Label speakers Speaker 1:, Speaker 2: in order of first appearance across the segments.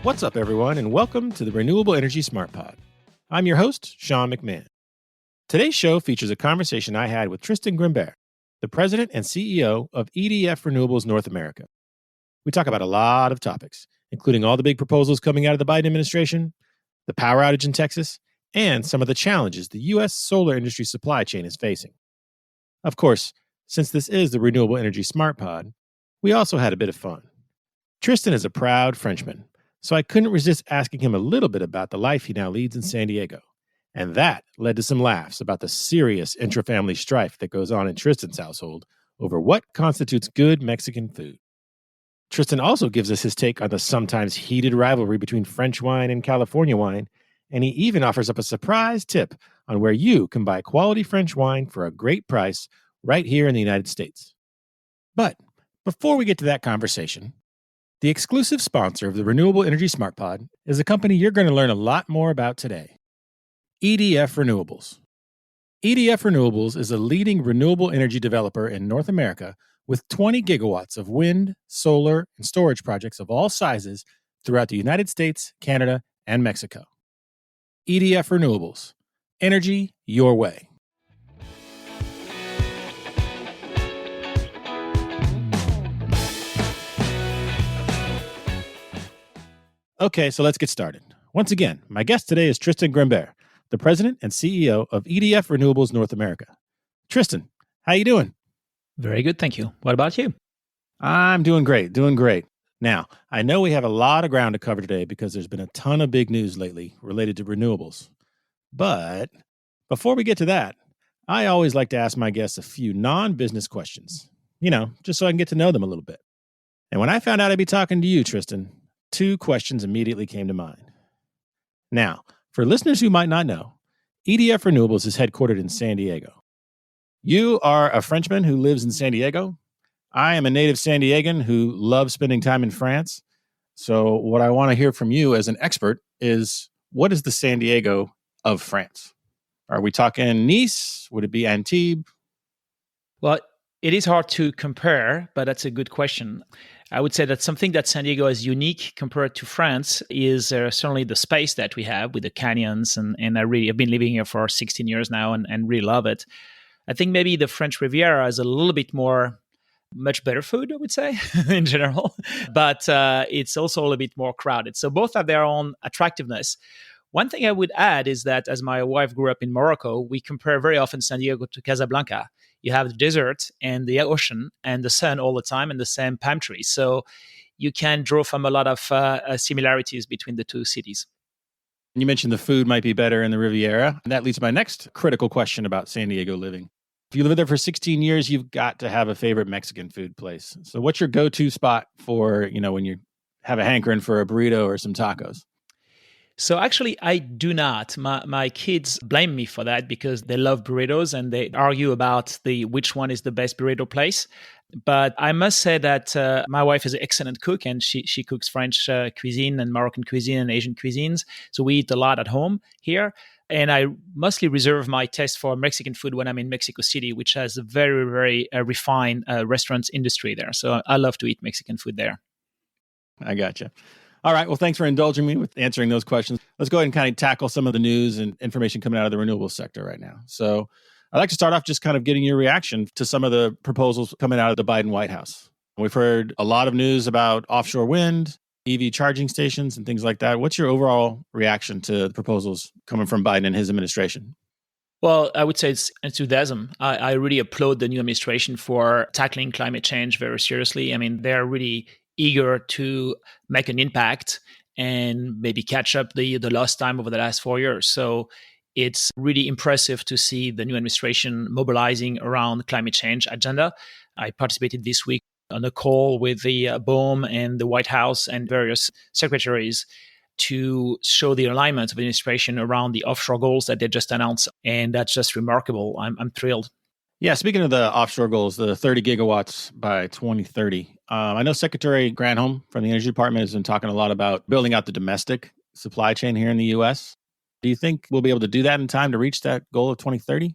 Speaker 1: What's up, everyone, and welcome to the Renewable Energy Smart Pod. I'm your host, Sean McMahon. Today's show features a conversation I had with Tristan Grimbert, the president and CEO of EDF Renewables North America. We talk about a lot of topics, including all the big proposals coming out of the Biden administration, the power outage in Texas, and some of the challenges the U.S. solar industry supply chain is facing. Of course, since this is the Renewable Energy Smart Pod, we also had a bit of fun. Tristan is a proud Frenchman, so I couldn't resist asking him a little bit about the life he now leads in San Diego. And that led to some laughs about the serious intra-family strife that goes on in Tristan's household over what constitutes good Mexican food. Tristan also gives us his take on the sometimes heated rivalry between French wine and California wine, and he even offers up a surprise tip on where you can buy quality French wine for a great price right here in the United States. But before we get to that conversation, the exclusive sponsor of the Renewable Energy Smart Pod is a company you're going to learn a lot more about today. EDF Renewables. EDF Renewables is a leading renewable energy developer in North America with 20 gigawatts of wind, solar, and storage projects of all sizes throughout the United States, Canada, and Mexico. EDF Renewables. Energy your way. Okay, so let's get started. Once again, my guest today is Tristan Grimbert, the president and CEO of EDF Renewables North America. Tristan, how you doing?
Speaker 2: Very good, thank you. What about you?
Speaker 1: I'm doing great. Now, I know we have a lot of ground to cover today because there's been a ton of big news lately related to renewables. But before we get to that, I always like to ask my guests a few non-business questions, just so I can get to know them a little bit. And when I found out I'd be talking to you, Tristan, two questions immediately came to mind. Now, for listeners who might not know, EDF Renewables is headquartered in San Diego. You are a Frenchman who lives in San Diego. I am a native San Diegan who loves spending time in France. So what I want to hear from you as an expert is, what is the San Diego of France? Are we talking Nice? Would it be Antibes?
Speaker 2: Well, it is hard to compare, but that's a good question. I would say that something that San Diego is unique compared to France is certainly the space that we have with the canyons. And I've been living here for 16 years now and really love it. I think maybe the French Riviera is a little bit much better food, I would say, in general. But it's also a little bit more crowded. So both have their own attractiveness. One thing I would add is that as my wife grew up in Morocco, we compare very often San Diego to Casablanca. You have the desert and the ocean and the sun all the time and the same palm trees. So you can draw from a lot of similarities between the two cities.
Speaker 1: You mentioned the food might be better in the Riviera. And that leads to my next critical question about San Diego living. If you lived there for 16 years, you've got to have a favorite Mexican food place. So what's your go-to spot for, when you have a hankering for a burrito or some tacos?
Speaker 2: So actually, I do not. My kids blame me for that because they love burritos and they argue about which one is the best burrito place. But I must say that my wife is an excellent cook and she cooks French cuisine and Moroccan cuisine and Asian cuisines. So we eat a lot at home here. And I mostly reserve my taste for Mexican food when I'm in Mexico City, which has a very, very refined restaurant industry there. So I love to eat Mexican food there.
Speaker 1: I gotcha. All right. Well, thanks for indulging me with answering those questions. Let's go ahead and kind of tackle some of the news and information coming out of the renewables sector right now. So I'd like to start off just kind of getting your reaction to some of the proposals coming out of the Biden White House. We've heard a lot of news about offshore wind, EV charging stations, and things like that. What's your overall reaction to the proposals coming from Biden and his administration?
Speaker 2: Well, I would say it's enthusiasm. I really applaud the new administration for tackling climate change very seriously. I mean, they're really eager to make an impact and maybe catch up the lost time over the last 4 years. So it's really impressive to see the new administration mobilizing around climate change agenda. I participated this week on a call with the BOEM and the White House and various secretaries to show the alignment of the administration around the offshore goals that they just announced. And that's just remarkable. I'm thrilled.
Speaker 1: Yeah, speaking of the offshore goals, the 30 gigawatts by 2030, I know Secretary Granholm from the Energy Department has been talking a lot about building out the domestic supply chain here in the U.S. Do you think we'll be able to do that in time to reach that goal of 2030?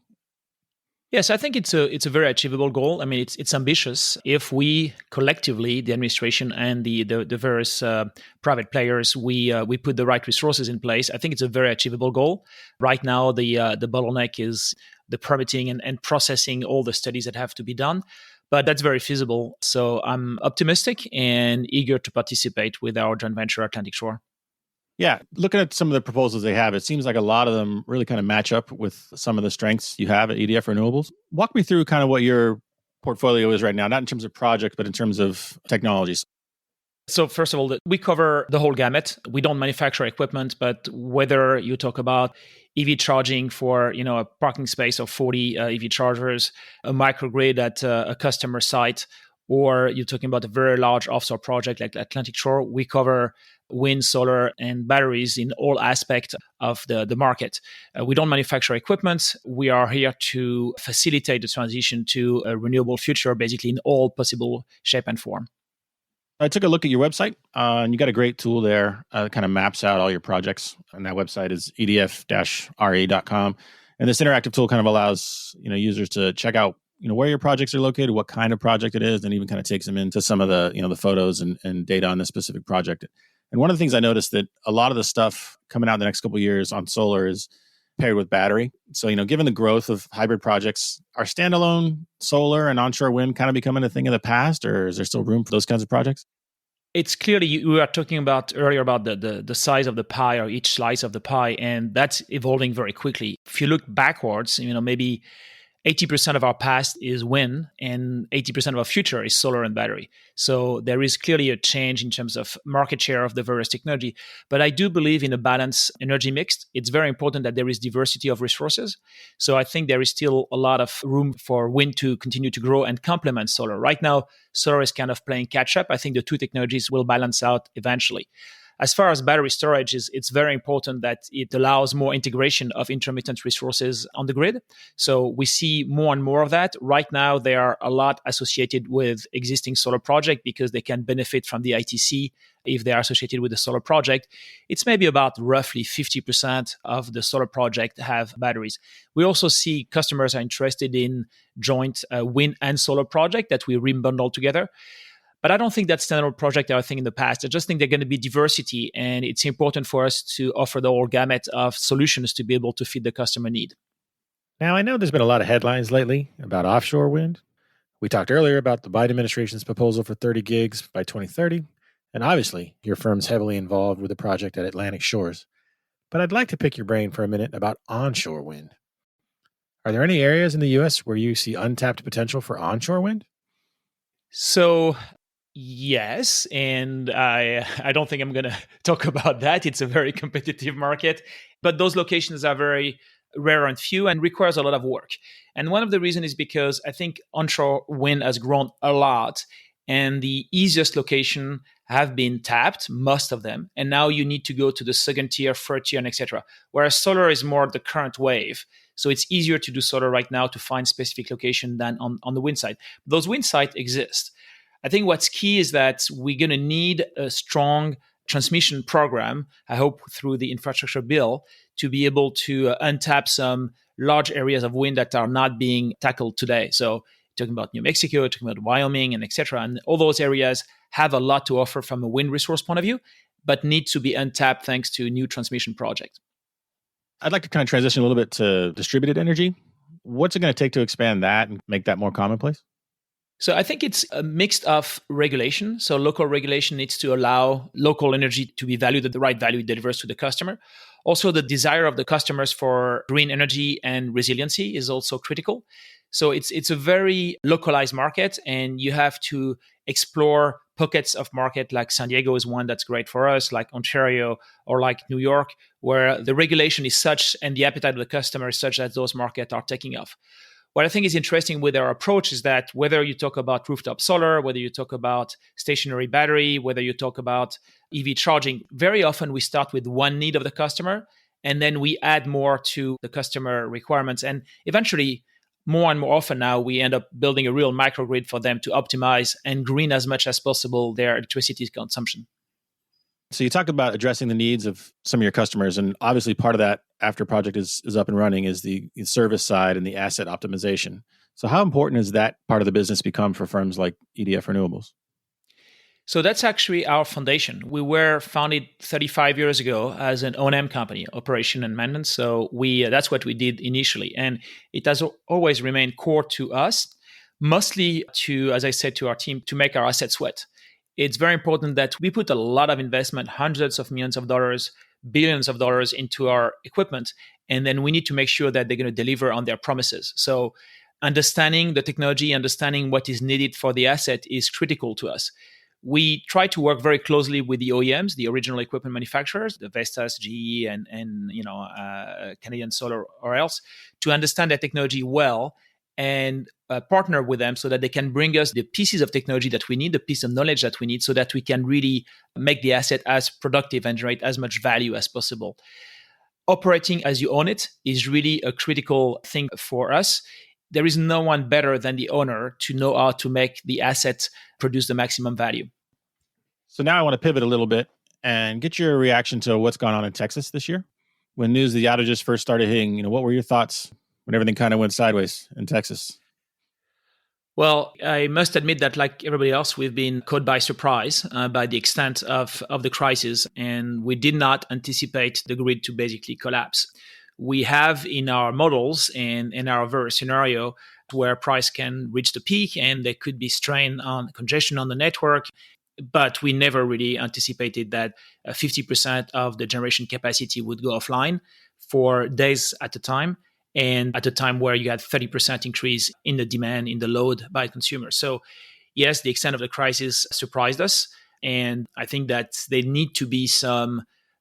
Speaker 2: Yes, I think it's a very achievable goal. I mean, it's ambitious. If we collectively, the administration and the various private players, we put the right resources in place, I think it's a very achievable goal. Right now, the bottleneck is the permitting and processing all the studies that have to be done. But that's very feasible. So I'm optimistic and eager to participate with our joint venture Atlantic Shore.
Speaker 1: Yeah, looking at some of the proposals they have, it seems like a lot of them really kind of match up with some of the strengths you have at EDF Renewables. Walk me through kind of what your portfolio is right now, not in terms of projects, but in terms of technologies.
Speaker 2: So first of all, we cover the whole gamut. We don't manufacture equipment, but whether you talk about EV charging for a parking space of 40 EV chargers, a microgrid at a customer site, or you're talking about a very large offshore project like Atlantic Shore, we cover wind, solar, and batteries in all aspects of the market. We don't manufacture equipment. We are here to facilitate the transition to a renewable future, basically in all possible shape and form.
Speaker 1: I took a look at your website, and you got a great tool there that kind of maps out all your projects. And that website is edf-re.com. And this interactive tool kind of allows users to check out where your projects are located, what kind of project it is, and even kind of takes them into some of the the photos and data on this specific project. And one of the things I noticed that a lot of the stuff coming out in the next couple of years on solar is paired with battery. So, given the growth of hybrid projects, are standalone solar and onshore wind kind of becoming a thing of the past, or is there still room for those kinds of projects?
Speaker 2: It's clearly, you were talking about earlier about the size of the pie or each slice of the pie, and that's evolving very quickly. If you look backwards, maybe 80% of our past is wind and 80% of our future is solar and battery. So there is clearly a change in terms of market share of the various technology. But I do believe in a balanced energy mix. It's very important that there is diversity of resources. So I think there is still a lot of room for wind to continue to grow and complement solar. Right now, solar is kind of playing catch up. I think the two technologies will balance out eventually. As far as battery storage, it's very important that it allows more integration of intermittent resources on the grid. So we see more and more of that. Right now, they are a lot associated with existing solar projects because they can benefit from the ITC if they are associated with the solar project. It's maybe about roughly 50% of the solar project have batteries. We also see customers are interested in joint wind and solar project that we rebundle together. But I don't think that's standard project that I think in the past. I just think they're going to be diversity, and it's important for us to offer the whole gamut of solutions to be able to fit the customer need.
Speaker 1: Now, I know there's been a lot of headlines lately about offshore wind. We talked earlier about the Biden administration's proposal for 30 gigs by 2030, and obviously your firm's heavily involved with the project at Atlantic Shores. But I'd like to pick your brain for a minute about onshore wind. Are there any areas in the U.S. where you see untapped potential for onshore wind?
Speaker 2: So yes, and I don't think I'm going to talk about that. It's a very competitive market, but those locations are very rare and few and requires a lot of work. And one of the reasons is because I think onshore wind has grown a lot, and the easiest location have been tapped, most of them, and now you need to go to the second tier, third tier, and etc. Whereas solar is more the current wave. So it's easier to do solar right now to find specific location than on the wind side. Those wind sites exist. I think what's key is that we're going to need a strong transmission program, I hope through the infrastructure bill, to be able to untap some large areas of wind that are not being tackled today. So talking about New Mexico, talking about Wyoming, and et cetera. And all those areas have a lot to offer from a wind resource point of view, but need to be untapped thanks to new transmission projects.
Speaker 1: I'd like to kind of transition a little bit to distributed energy. What's it going to take to expand that and make that more commonplace?
Speaker 2: So I think it's a mix of regulation. So local regulation needs to allow local energy to be valued at the right value it delivers to the customer. Also, the desire of the customers for green energy and resiliency is also critical. So it's a very localized market, and you have to explore pockets of market like San Diego is one that's great for us, like Ontario or like New York, where the regulation is such and the appetite of the customer is such that those markets are taking off. What I think is interesting with our approach is that whether you talk about rooftop solar, whether you talk about stationary battery, whether you talk about EV charging, very often we start with one need of the customer, and then we add more to the customer requirements. And eventually, more and more often now, we end up building a real microgrid for them to optimize and green as much as possible their electricity consumption.
Speaker 1: So you talk about addressing the needs of some of your customers, and obviously part of that after a project is up and running is the service side and the asset optimization. So how important has that part of the business become for firms like EDF Renewables?
Speaker 2: So that's actually our foundation. We were founded 35 years ago as an O&M company, operation and maintenance. So that's what we did initially. And it has always remained core to us, mostly to, as I said, to our team, to make our assets sweat. It's very important that we put a lot of investment, hundreds of millions of dollars, billions of dollars into our equipment. And then we need to make sure that they're going to deliver on their promises. So understanding the technology, understanding what is needed for the asset is critical to us. We try to work very closely with the OEMs, the original equipment manufacturers, the Vestas, GE, and Canadian Solar or else, to understand their technology well and partner with them so that they can bring us the pieces of technology that we need, the piece of knowledge that we need, so that we can really make the asset as productive and generate as much value as possible. Operating as you own it is really a critical thing for us. There is no one better than the owner to know how to make the asset produce the maximum value.
Speaker 1: So now I want to pivot a little bit and get your reaction to what's gone on in Texas this year. When news of the outages first started hitting, what were your thoughts when everything kind of went sideways in Texas?
Speaker 2: Well, I must admit that, like everybody else, we've been caught by surprise by the extent of the crisis, and we did not anticipate the grid to basically collapse. We have in our models and in our various scenario where price can reach the peak and there could be strain on congestion on the network, but we never really anticipated that 50% of the generation capacity would go offline for days at a time, and at a time where you had 30% increase in the demand, in the load by consumers. So yes, the extent of the crisis surprised us, and I think that there need to be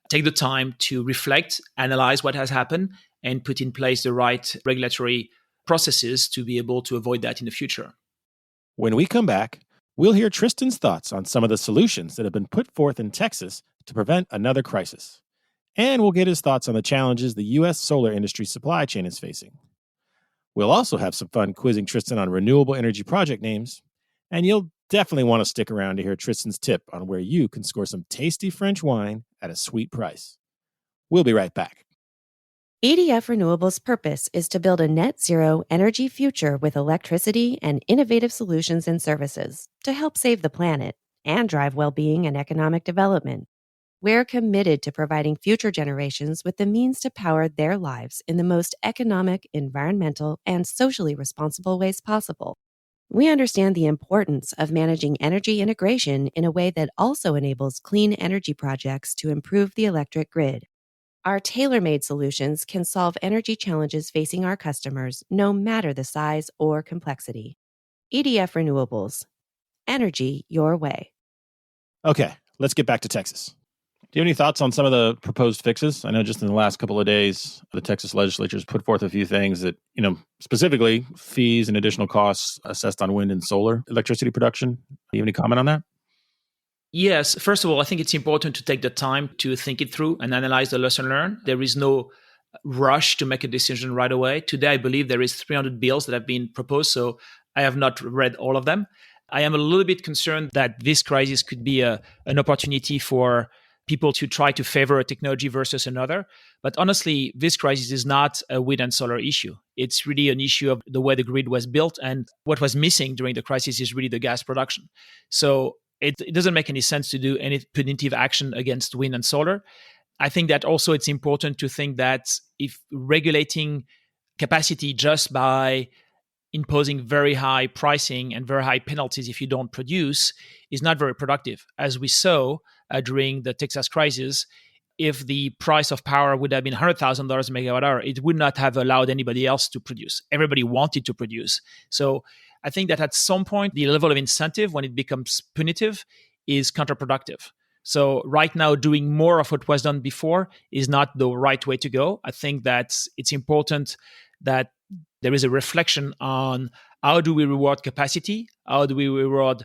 Speaker 2: take the time to reflect, analyze what has happened, and put in place the right regulatory processes to be able to avoid that in the future.
Speaker 1: When we come back, we'll hear Tristan's thoughts on some of the solutions that have been put forth in Texas to prevent another crisis. And we'll get his thoughts on the challenges the U.S. solar industry supply chain is facing. We'll also have some fun quizzing Tristan on renewable energy project names. And you'll definitely want to stick around to hear Tristan's tip on where you can score some tasty French wine at a sweet price. We'll be right back.
Speaker 3: EDF Renewables' purpose is to build a net zero energy future with electricity and innovative solutions and services to help save the planet and drive well-being and economic development. We're committed to providing future generations with the means to power their lives in the most economic, environmental, and socially responsible ways possible. We understand the importance of managing energy integration in a way that also enables clean energy projects to improve the electric grid. Our tailor-made solutions can solve energy challenges facing our customers, no matter the size or complexity. EDF Renewables. Energy your way.
Speaker 1: Okay, let's get back to Texas. Do you have any thoughts on some of the proposed fixes? I know just in the last couple of days, the Texas legislature has put forth a few things that, specifically fees and additional costs assessed on wind and solar electricity production. Do you have any comment on that?
Speaker 2: Yes. First of all, I think it's important to take the time to think it through and analyze the lesson learned. There is no rush to make a decision right away. Today, I believe there is 300 bills that have been proposed, so I have not read all of them. I am a little bit concerned that this crisis could be an opportunity for people to try to favor a technology versus another. But honestly, this crisis is not a wind and solar issue. It's really an issue of the way the grid was built. And what was missing during the crisis is really the gas production. So it doesn't make any sense to do any punitive action against wind and solar. I think that also it's important to think that if regulating capacity just by imposing very high pricing and very high penalties if you don't produce is not very productive. As we saw during the Texas crisis, if the price of power would have been $100,000 a megawatt hour, it would not have allowed anybody else to produce. Everybody wanted to produce. So I think that at some point, the level of incentive, when it becomes punitive, is counterproductive. So right now, doing more of what was done before is not the right way to go. I think that it's important that there is a reflection on how do we reward capacity, how do we reward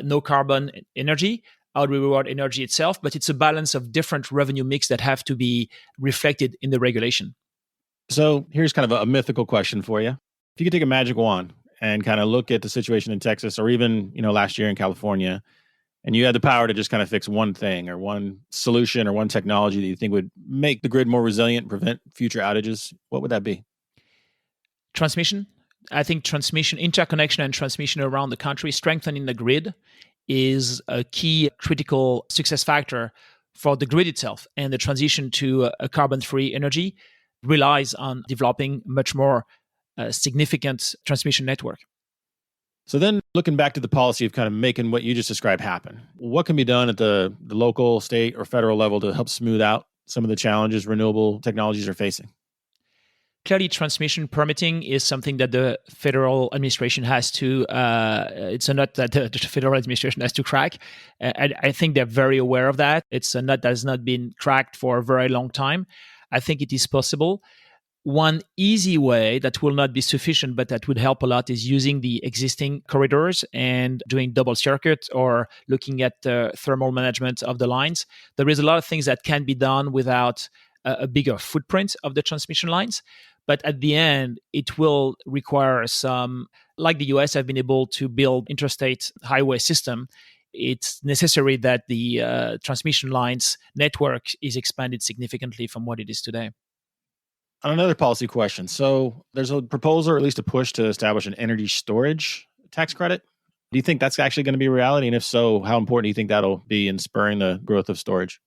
Speaker 2: no carbon energy, how do we reward energy itself, but it's a balance of different revenue mix that have to be reflected in the regulation.
Speaker 1: So here's kind of a mythical question for you. If you could take a magic wand and kind of look at the situation in Texas or even, last year in California and you had the power to just kind of fix one thing or one solution or one technology that you think would make the grid more resilient, prevent future outages, what would that be?
Speaker 2: Transmission. I think transmission, interconnection and transmission around the country, strengthening the grid is a key critical success factor for the grid itself. And the transition to a carbon-free energy relies on developing much more significant transmission network.
Speaker 1: So then looking back to the policy of kind of making what you just described happen, what can be done at the local, state, or federal level to help smooth out some of the challenges renewable technologies are facing?
Speaker 2: Clearly, transmission permitting is something that the federal administration has to, it's a nut that the federal administration has to crack. I think they're very aware of that. It's a nut that has not been cracked for a very long time. I think it is possible. One easy way that will not be sufficient, but that would help a lot, is using the existing corridors and doing double circuit or looking at the thermal management of the lines. There is a lot of things that can be done without a bigger footprint of the transmission lines. But at the end, it will require some, like the US have been able to build interstate highway system. It's necessary that the transmission lines network is expanded significantly from what it is today.
Speaker 1: On another policy question, so there's a proposal, or at least a push, to establish an energy storage tax credit. Do you think that's actually going to be a reality? And if so, how important do you think that'll be in spurring the growth of storage?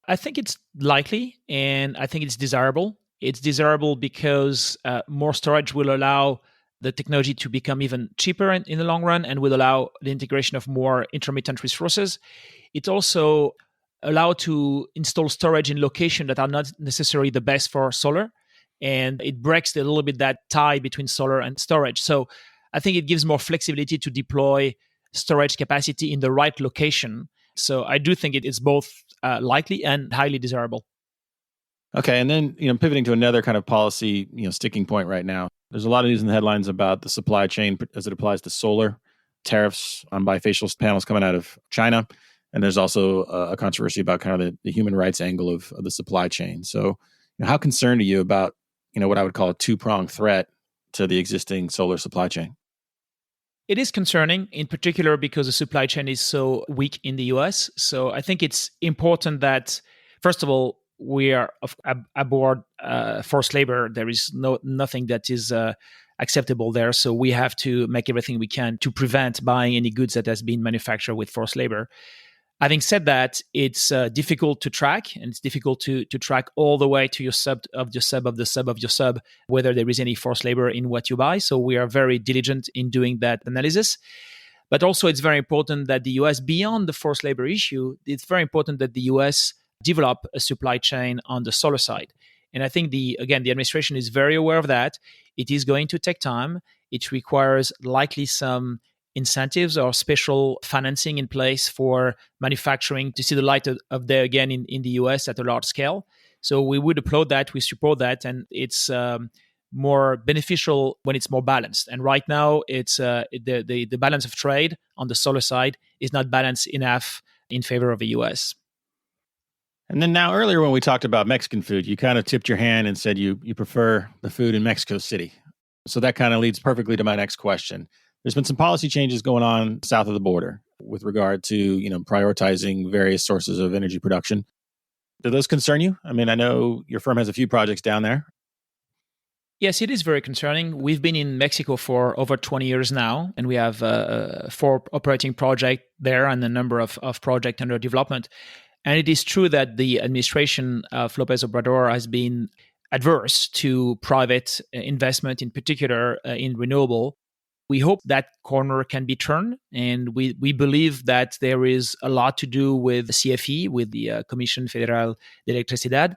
Speaker 2: I think it's likely, and I think it's desirable. It's desirable because more storage will allow the technology to become even cheaper in the long run, and will allow the integration of more intermittent resources. It also allow to install storage in locations that are not necessarily the best for solar. And it breaks a little bit that tie between solar and storage. So I think it gives more flexibility to deploy storage capacity in the right location. So I do think it is both likely and highly desirable.
Speaker 1: Okay, and then pivoting to another kind of policy sticking point right now. There's a lot of news in the headlines about the supply chain as it applies to solar, tariffs on bifacial panels coming out of China. And there's also a controversy about kind of the human rights angle of the supply chain. So how concerned are you about what I would call a two-pronged threat to the existing solar supply chain?
Speaker 2: It is concerning, in particular because the supply chain is so weak in the US. So I think it's important that, first of all, we are aboard forced labor. There is nothing that is acceptable there. So we have to make everything we can to prevent buying any goods that has been manufactured with forced labor. Having said that, it's difficult to track, and it's difficult to track all the way to your sub of your sub of the sub of your sub, whether there is any forced labor in what you buy. So we are very diligent in doing that analysis. But also it's very important that the US, beyond the forced labor issue, it's very important that the US develop a supply chain on the solar side. And I think the administration is very aware of that. It is going to take time. It requires likely some incentives or special financing in place for manufacturing to see the light of day again in the US at a large scale. So we would applaud that, we support that, and it's more beneficial when it's more balanced. And right now, it's the balance of trade on the solar side is not balanced enough in favor of the US.
Speaker 1: And then now earlier when we talked about Mexican food, you kind of tipped your hand and said you prefer the food in Mexico City. So that kind of leads perfectly to my next question. There's been some policy changes going on south of the border with regard to, prioritizing various sources of energy production. Do those concern you? I mean, I know your firm has a few projects down there.
Speaker 2: Yes, it is very concerning. We've been in Mexico for over 20 years now, and we have 4 operating projects there and a number of projects under development. And it is true that the administration of López Obrador has been adverse to private investment, in particular in renewable. We hope that corner can be turned, and we believe that there is a lot to do with the CFE, with the Comisión Federal de Electricidad,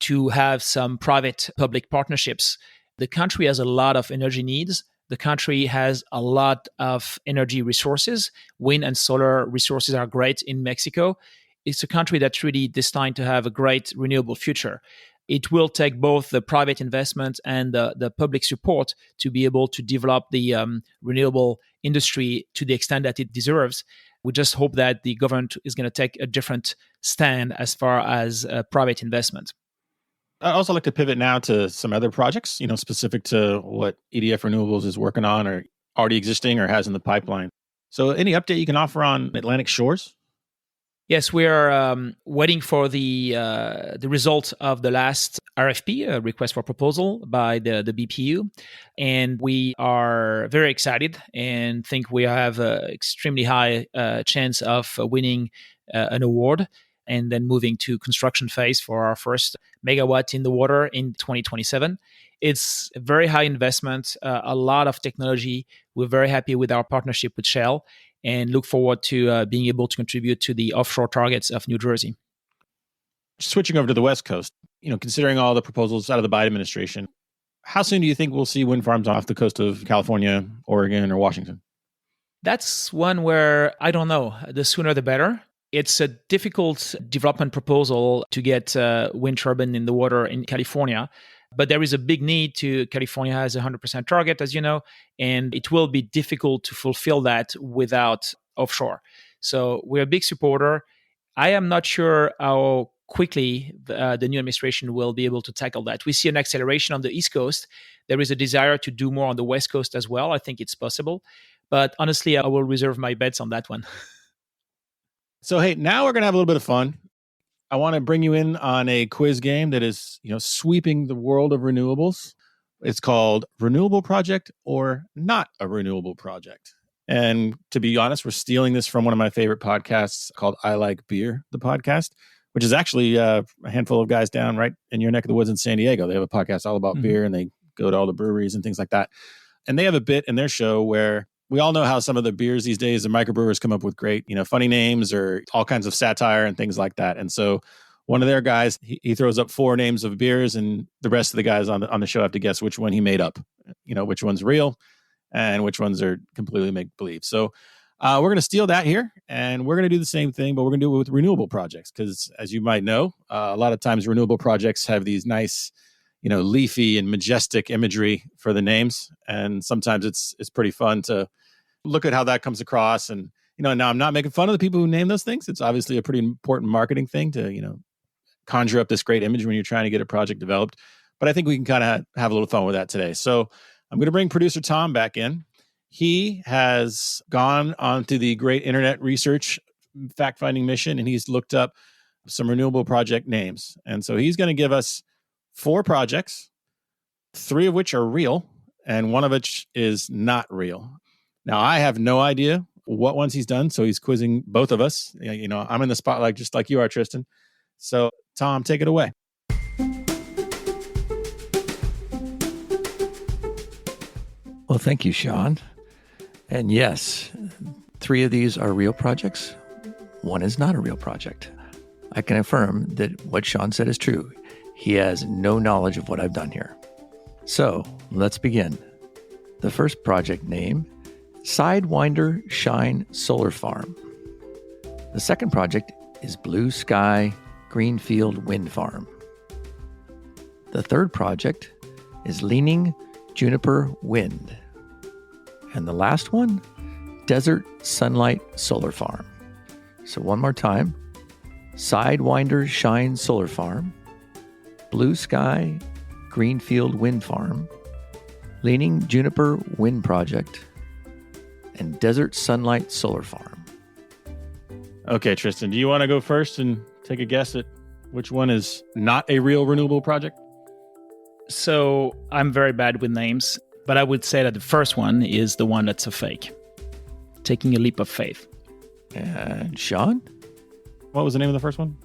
Speaker 2: to have some private-public partnerships. The country has a lot of energy needs. The country has a lot of energy resources. Wind and solar resources are great in Mexico. It's a country that's really destined to have a great renewable future. It will take both the private investment and the public support to be able to develop the renewable industry to the extent that it deserves. We just hope that the government is going to take a different stand as far as private investment.
Speaker 1: I'd also like to pivot now to some other projects, specific to what EDF Renewables is working on or already existing or has in the pipeline. So any update you can offer on Atlantic Shores?
Speaker 2: Yes, we are waiting for the result of the last RFP, request for proposal, by the BPU. And we are very excited and think we have an extremely high chance of winning an award and then moving to construction phase for our first megawatt in the water in 2027. It's a very high investment, a lot of technology. We're very happy with our partnership with Shell and look forward to being able to contribute to the offshore targets of New Jersey.
Speaker 1: Switching over to the West Coast, considering all the proposals out of the Biden administration, how soon do you think we'll see wind farms off the coast of California, Oregon, or Washington?
Speaker 2: That's one where I don't know. The sooner the better. It's a difficult development proposal to get wind turbine in the water in California. But there is a big need to. California has a 100% target, as you know, and it will be difficult to fulfill that without offshore. So we're a big supporter. I am not sure how quickly the new administration will be able to tackle that. We see an acceleration on the East Coast. There is a desire to do more on the West Coast as well. I think it's possible. But honestly, I will reserve my bets on that one.
Speaker 1: So, hey, now we're going to have a little bit of fun. I want to bring you in on a quiz game that is, sweeping the world of renewables. It's called Renewable Project or Not a Renewable Project. And to be honest, we're stealing this from one of my favorite podcasts called I Like Beer, the podcast, which is actually a handful of guys down right in your neck of the woods in San Diego. They have a podcast all about beer, and they go to all the breweries and things like that. And they have a bit in their show where we all know how some of the beers these days, the microbrewers come up with great, funny names or all kinds of satire and things like that. And so one of their guys, he throws up 4 names of beers, and the rest of the guys on the show have to guess which one he made up, which one's real and which ones are completely make-believe. So we're going to steal that here, and we're going to do the same thing, but we're going to do it with renewable projects because, as you might know, a lot of times renewable projects have these nice, leafy and majestic imagery for the names, and sometimes it's pretty fun to look at how that comes across. And now I'm not making fun of the people who name those things. It's obviously a pretty important marketing thing to conjure up this great image when you're trying to get a project developed. But I think we can kind of have a little fun with that today. So I'm going to bring producer Tom back in. He has gone onto the great internet research fact-finding mission, and he's looked up some renewable project names. And so he's going to give us 4 projects, 3 of which are real, and 1 of which is not real. Now, I have no idea what ones he's done, so he's quizzing both of us. I'm in the spotlight just like you are, Tristan. So, Tom, take it away.
Speaker 4: Well, thank you, Sean. And yes, 3 of these are real projects. 1 is not a real project. I can affirm that what Sean said is true. He has no knowledge of what I've done here. So, let's begin. The first project name, Sidewinder Shine Solar Farm. The second project is Blue Sky Greenfield Wind Farm. The third project is Leaning Juniper Wind. And the last one, Desert Sunlight Solar Farm. So one more time, Sidewinder Shine Solar Farm, Blue Sky Greenfield Wind Farm, Leaning Juniper Wind Project, and Desert Sunlight Solar Farm.
Speaker 1: Okay, Tristan, do you want to go first and take a guess at which one is not a real renewable project?
Speaker 2: So I'm very bad with names, but I would say that the first one is the one that's a fake. Taking a leap of faith.
Speaker 4: And Sean?
Speaker 1: What was the name of the first one?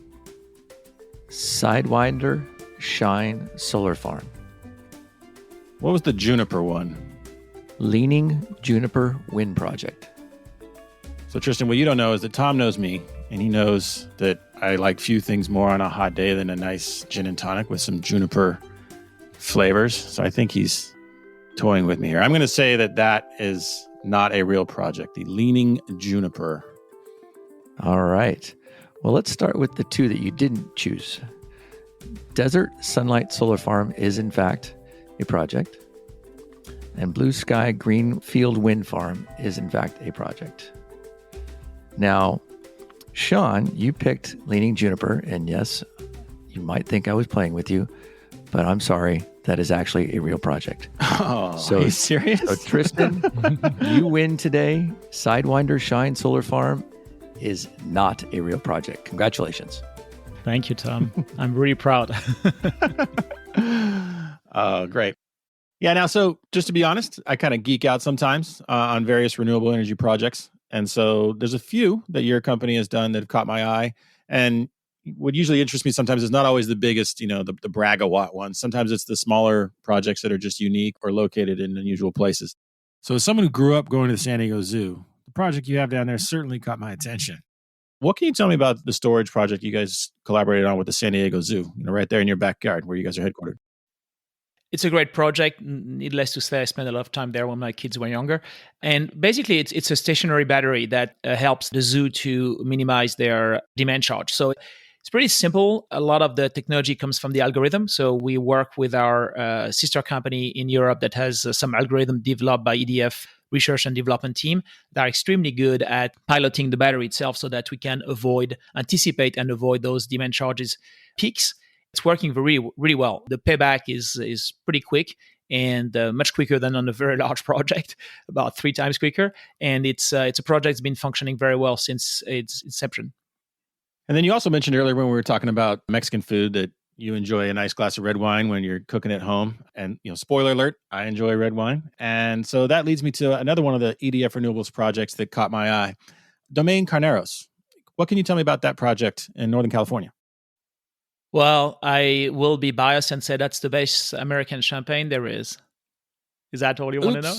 Speaker 4: Sidewinder Shine Solar Farm.
Speaker 1: What was the Juniper one?
Speaker 4: Leaning Juniper Wind Project.
Speaker 1: So, Tristan, what you don't know is that Tom knows me, and he knows that I like few things more on a hot day than a nice gin and tonic with some juniper flavors. So I think he's toying with me here. I'm going to say that is not a real project, the Leaning Juniper.
Speaker 4: All right. Well, let's start with the 2 that you didn't choose. Desert Sunlight Solar Farm is, in fact, a project. And Blue Sky Greenfield Wind Farm is, in fact, a project. Now, Sean, you picked Leaning Juniper, and yes, you might think I was playing with you, but I'm sorry, that is actually a real project.
Speaker 1: Oh, so, are you serious?
Speaker 4: So Tristan, you win today. Sidewinder Shine Solar Farm is not a real project. Congratulations.
Speaker 2: Thank you, Tom. I'm really proud.
Speaker 1: Oh, great. Yeah, now, so just to be honest, I kind of geek out sometimes on various renewable energy projects. And so there's a few that your company has done that have caught my eye. And what usually interests me sometimes is not always the biggest, the brag-a-watt ones. Sometimes it's the smaller projects that are just unique or located in unusual places. So as someone who grew up going to the San Diego Zoo, the project you have down there certainly caught my attention. What can you tell me about the storage project you guys collaborated on with the San Diego Zoo, right there in your backyard where you guys are headquartered?
Speaker 2: It's a great project. Needless to say, I spent a lot of time there when my kids were younger. And basically, it's a stationary battery that helps the zoo to minimize their demand charge. So it's pretty simple. A lot of the technology comes from the algorithm. So we work with our sister company in Europe that has some algorithm developed by EDF research and development team that are extremely good at piloting the battery itself so that we can anticipate and avoid those demand charges peaks. It's working really, really well. The payback is pretty quick and much quicker than on a very large project, about 3 times quicker. And it's a project that's been functioning very well since its inception.
Speaker 1: And then you also mentioned earlier when we were talking about Mexican food that you enjoy a nice glass of red wine when you're cooking at home. And, spoiler alert, I enjoy red wine. And so that leads me to another one of the EDF Renewables projects that caught my eye, Domaine Carneros. What can you tell me about that project in Northern California?
Speaker 2: Well, I will be biased and say that's the best American champagne there is. Is that all you want to know?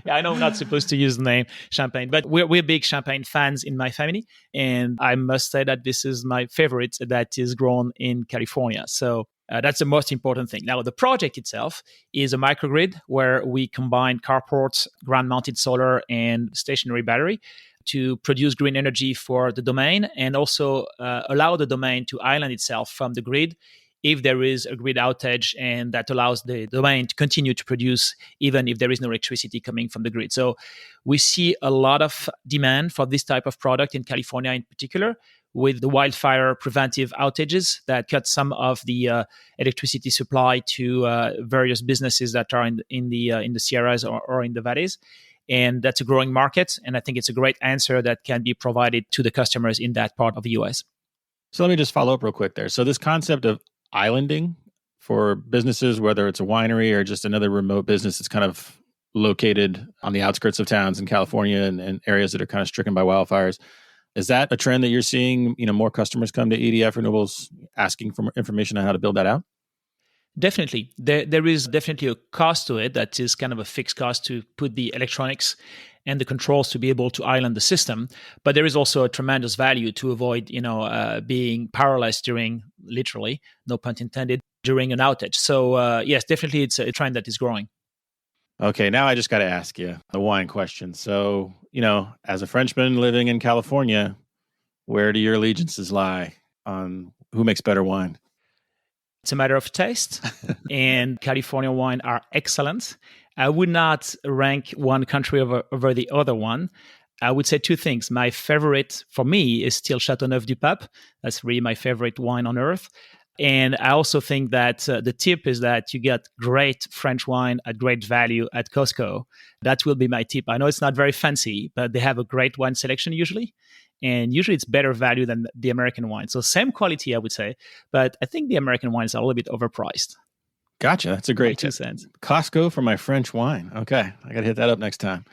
Speaker 2: Yeah, I know I'm not supposed to use the name champagne, but we're big champagne fans in my family. And I must say that this is my favorite that is grown in California. So that's the most important thing. Now, the project itself is a microgrid where we combine carports, ground-mounted solar, and stationary battery to produce green energy for the domain and also allow the domain to island itself from the grid if there is a grid outage, and that allows the domain to continue to produce even if there is no electricity coming from the grid. So we see a lot of demand for this type of product in California in particular, with the wildfire preventive outages that cut some of the electricity supply to various businesses that are in the Sierras or in the valleys. And that's a growing market. And I think it's a great answer that can be provided to the customers in that part of the US.
Speaker 1: So let me just follow up real quick there. So this concept of islanding for businesses, whether it's a winery or just another remote business that's kind of located on the outskirts of towns in California and areas that are kind of stricken by wildfires, is that a trend that you're seeing, more customers come to EDF Renewables asking for more information on how to build that out?
Speaker 2: Definitely. There is definitely a cost to it that is kind of a fixed cost to put the electronics and the controls to be able to island the system. But there is also a tremendous value to avoid, being powerless during, literally, no pun intended, during an outage. So yes, definitely it's a trend that is growing.
Speaker 1: Okay, now I just got to ask you the wine question. So, as a Frenchman living in California, where do your allegiances lie on who makes better wine?
Speaker 2: It's a matter of taste, and California wine are excellent. I would not rank one country over the other one. I would say 2 things. My favorite for me is still Châteauneuf-du-Pape. That's really my favorite wine on earth. And I also think that the tip is that you get great French wine at great value at Costco. That will be my tip. I know it's not very fancy, but they have a great wine selection usually. And usually it's better value than the American wine. So same quality, I would say. But I think the American wines are a little bit overpriced.
Speaker 1: Gotcha. That's a great
Speaker 2: 2 cents.
Speaker 1: Costco for my French wine. Okay. I got to hit that up next time.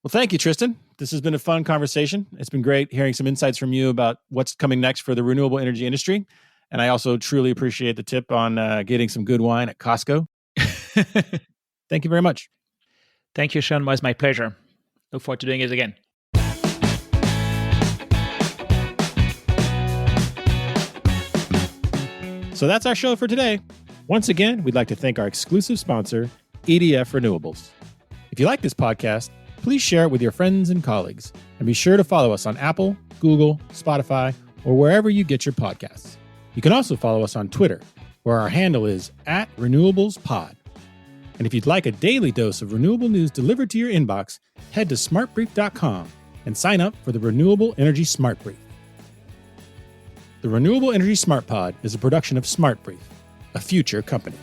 Speaker 1: Well, thank you, Tristan. This has been a fun conversation. It's been great hearing some insights from you about what's coming next for the renewable energy industry. And I also truly appreciate the tip on getting some good wine at Costco. Thank you very much.
Speaker 2: Thank you, Sean. It was my pleasure. Look forward to doing it again.
Speaker 1: So that's our show for today. Once again, we'd like to thank our exclusive sponsor, EDF Renewables. If you like this podcast, please share it with your friends and colleagues. And be sure to follow us on Apple, Google, Spotify, or wherever you get your podcasts. You can also follow us on Twitter, where our handle is @RenewablesPod. And if you'd like a daily dose of renewable news delivered to your inbox, head to smartbrief.com and sign up for the Renewable Energy Smart Brief. The Renewable Energy Smart Pod is a production of SmartBrief, a future company.